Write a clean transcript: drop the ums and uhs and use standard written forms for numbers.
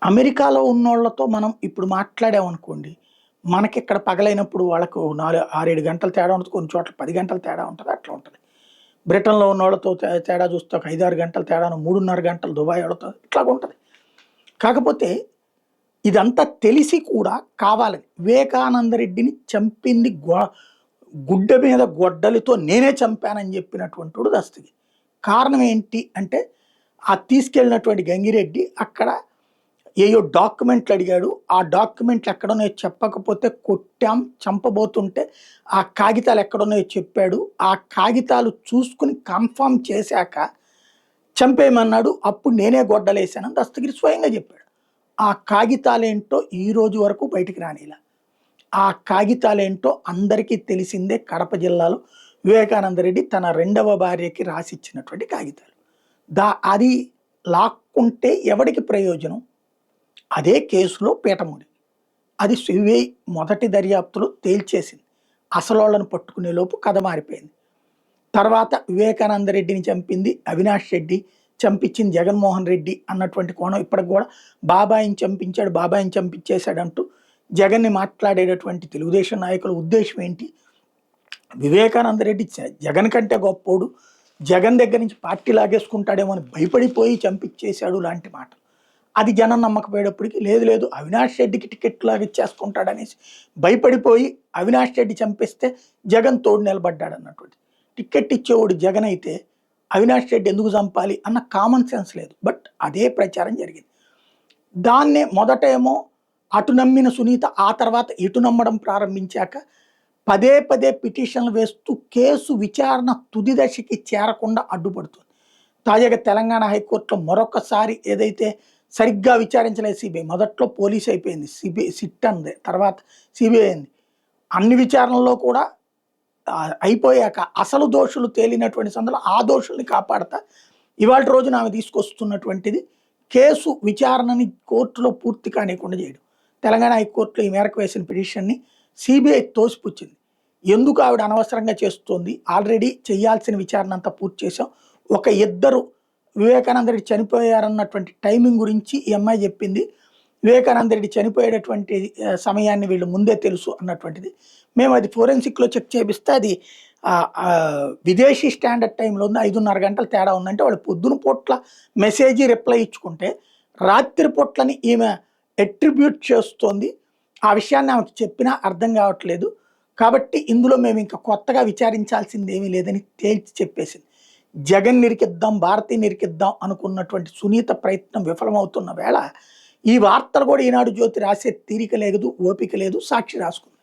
అమెరికాలో ఉన్నోళ్ళతో మనం ఇప్పుడు మాట్లాడామనుకోండి, మనకిక్కడ పగలైనప్పుడు వాళ్ళకు 6, 7 గంటలు తేడా ఉంటది. కొన్ని చోట్ల 10 గంటలు తేడా ఉంటది. అట్లా ఉంటది. బ్రిటన్‌లో ఉన్నోళ్ళతో తేడా చూస్తే ఒక 5, 6 గంటలు తేడాను, 3:30 గంటలు దుబాయ్ ఓళ్ళతో ఇట్లాగుంటది. కాకపోతే ఇదంతా తెలిసి కూడా కావాలని వివేకానంద రెడ్డిని చంపింది గుడ్డ మీద గొడ్డలితో నేనే చంపానని చెప్పినటువంటోడు దస్తగిరి. కారణం ఏంటి అంటే, ఆ తీసుకెళ్ళినటువంటి గంగిరెడ్డి అక్కడ ఏయో డాక్యుమెంట్లు అడిగాడు. ఆ డాక్యుమెంట్లు ఎక్కడున్నాయో చెప్పకపోతే కొట్టాం, చంపబోతుంటే ఆ కాగితాలు ఎక్కడున్నాయో చెప్పాడు. ఆ కాగితాలు చూసుకొని కన్ఫర్మ్ చేశాక చంపేయమన్నాడు. అప్పుడు నేనే గొడ్డలేసానని దస్తగిరి స్వయంగా చెప్పాడు. ఆ కాగితాలేంటో ఈ రోజు వరకు బయటికి రానీలా. ఆ కాగితాలేంటో అందరికీ తెలిసిందే. కడప జిల్లాలో వివేకానంద రెడ్డి తన రెండవ భార్యకి రాసిచ్చినటువంటి కాగితాలు. అది లాక్కుంటే ఎవడికి ప్రయోజనం? అదే కేసులో పీఠముడి. అది సిబిఐ మొదటి దర్యాప్తులో తేల్చేసింది. అసలోళ్ళను పట్టుకునే లోపు కథ మారిపోయింది. తర్వాత వివేకానంద రెడ్డిని చంపింది అవినాష్ రెడ్డి, చంపించింది జగన్మోహన్ రెడ్డి అన్నటువంటి కోణం ఇప్పటికి కూడా బాబాయిని చంపించాడు, బాబాయిని చంపించేశాడంటూ జగన్ని మాట్లాడేటటువంటి తెలుగుదేశం నాయకుల ఉద్దేశం ఏంటి? వివేకానంద రెడ్డి జగన్ కంటే గొప్పోడు, జగన్ దగ్గర నుంచి పార్టీ లాగేసుకుంటాడేమో అని భయపడిపోయి చంపించేశాడు లాంటి మాట. అది జనం నమ్మకపోయేటప్పటికి లేదు లేదు అవినాష్ రెడ్డికి టికెట్ లాగా ఇచ్చేసుకుంటాడనేసి భయపడిపోయి అవినాష్ రెడ్డి చంపిస్తే జగన్ తోడు నిలబడ్డాడు అన్నటువంటి. టికెట్ ఇచ్చేవాడు జగన్ అయితే అవినాష్ రెడ్డి ఎందుకు చంపాలి అన్న కామన్ సెన్స్ లేదు. బట్ అదే ప్రచారం జరిగింది. దాన్నే మొదట ఏమో అటు నమ్మిన సునీత ఆ తర్వాత ఇటు నమ్మడం ప్రారంభించాక పదే పదే పిటిషన్లు వేస్తూ కేసు విచారణ తుది దశకి చేరకుండా అడ్డుపడుతుంది. తాజాగా తెలంగాణ హైకోర్టులో మరొకసారి ఏదైతే సరిగ్గా విచారించలేదు సిబిఐ. మొదట్లో పోలీస్ అయిపోయింది, సిట్ అంది, తర్వాత సిబిఐ అయింది. అన్ని విచారణల్లో కూడా అయిపోయాక అసలు దోషులు తేలినటువంటి సందర్భంలో ఆ దోషుల్ని కాపాడతా ఇవాళ రోజున ఆమె తీసుకొస్తున్నటువంటిది కేసు విచారణని కోర్టులో పూర్తి కానివ్వకుండా చేయడం. తెలంగాణ హైకోర్టులో ఈ మేరకు వేసిన పిటిషన్ని సిబిఐ తోసిపుచ్చింది. ఎందుకు ఆవిడ అనవసరంగా చేస్తోంది? ఆల్రెడీ చేయాల్సిన విచారణ అంతా పూర్తి చేసాం. ఒక ఇద్దరు వివేకానంద రెడ్డి చనిపోయారన్నటువంటి టైమింగ్ గురించి ఈ అమ్మాయి చెప్పింది. వివేకానంద రెడ్డి చనిపోయేటటువంటి సమయాన్ని వీళ్ళు ముందే తెలుసు అన్నటువంటిది. మేము అది ఫోరెన్సిక్లో చెక్ చేపిస్తే అది విదేశీ స్టాండర్డ్ టైంలో ఉంది, 5:30 గంటలు తేడా ఉందంటే వాళ్ళు పొద్దున పూట్ల మెసేజ్ రిప్లై ఇచ్చుకుంటే రాత్రి పూట్లని ఈమె అట్రిబ్యూట్ చేస్తోంది. ఆ విషయాన్ని ఆమెకు చెప్పినా అర్థం కావట్లేదు. కాబట్టి ఇందులో మేము ఇంకా కొత్తగా విచారించాల్సింది ఏమీ లేదని తేల్చి చెప్పేసింది. జగన్ నిరికిద్దాం, భారతీ నిరికిద్దాం అనుకున్నటువంటి సునీత ప్రయత్నం విఫలమవుతున్న వేళ ఈ వార్తలు కూడా ఈనాడు జ్యోతి రాసే తీరిక లేదు, ఓపిక లేదు, సాక్షి రాసుకుంది.